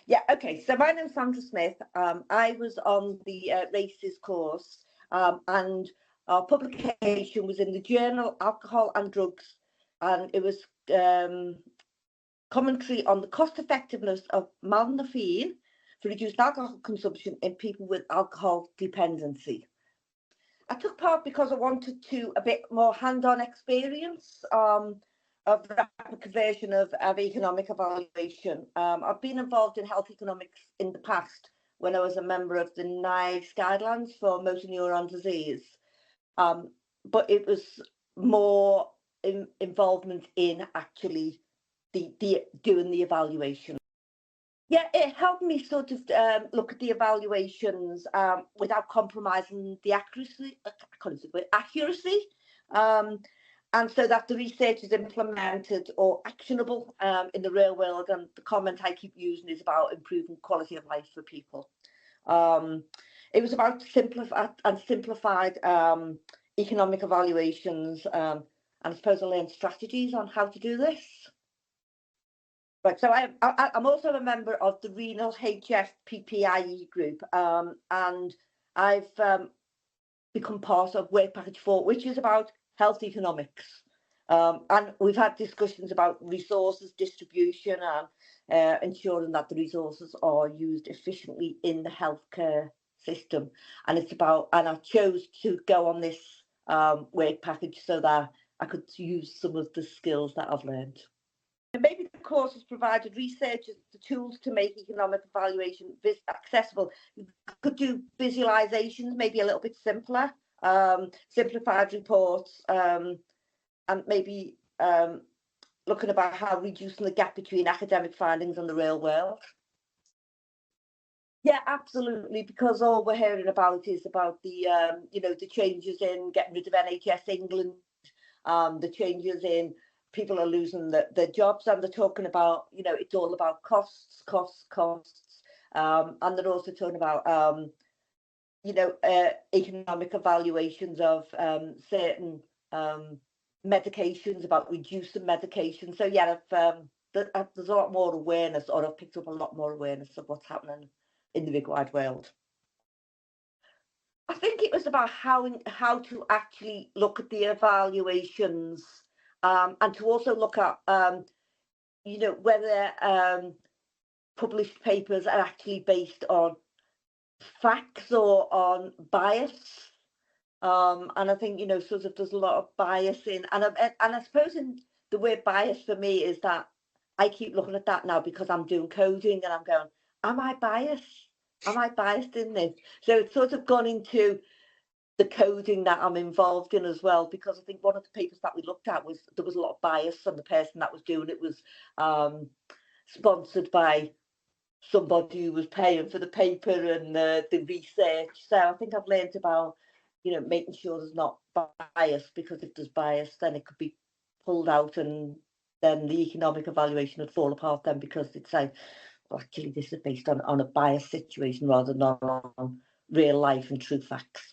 Yeah, okay. So my name's Sandra Smith. I was on the RaCEEs course, and our publication was in the journal Alcohol and Drugs, and it was commentary on the cost effectiveness of malnophine for reduced alcohol consumption in people with alcohol dependency. I took part because I wanted a bit more hand-on experience of the rapid conversion of economic evaluation. I've been involved in health economics in the past when I was a member of the NICE guidelines for motor neuron disease, but it was more involvement in actually doing the evaluation. Yeah, it helped me sort of look at the evaluations without compromising the accuracy, and so that the research is implemented or actionable in the real world. And the comment I keep using is about improving quality of life for people. It was about simplified economic evaluations, and I suppose I learned strategies on how to do this. Right, so I'm also a member of the Renal HF PPIE group, and I've become part of Work Package 4, which is about health economics. And we've had discussions about resources distribution and ensuring that the resources are used efficiently in the healthcare system. And I chose to go on this work package so that I could use some of the skills that I've learned. And maybe the course has provided researchers the tools to make economic evaluation accessible. You could do visualizations, maybe a little bit simpler, simplified reports, and maybe looking about how reducing the gap between academic findings and the real world. Yeah, absolutely, because all we're hearing about is about the the changes in getting rid of NHS England, the changes in people are losing their jobs, and they're talking about, it's all about costs, and they're also talking about, economic evaluations of certain medications, about reducing medication. So yeah, there's a lot more awareness, or I've picked up a lot more awareness of what's happening in the big wide world. I think it was about how to actually look at the evaluations. And to also look at, whether published papers are actually based on facts or on bias. And I think, sort of there's a lot of bias in, and I suppose in the word bias for me is that I keep looking at that now because I'm doing coding and I'm going, am I biased? Am I biased in this? So it's sort of gone into the coding that I'm involved in as well, because I think one of the papers that we looked at there was a lot of bias, and the person that was doing it was sponsored by somebody who was paying for the paper and the research. So I think I've learned about, making sure there's not bias, because if there's bias, then it could be pulled out, and then the economic evaluation would fall apart then, because it's saying, well, actually this is based on a biased situation rather than on real life and true facts.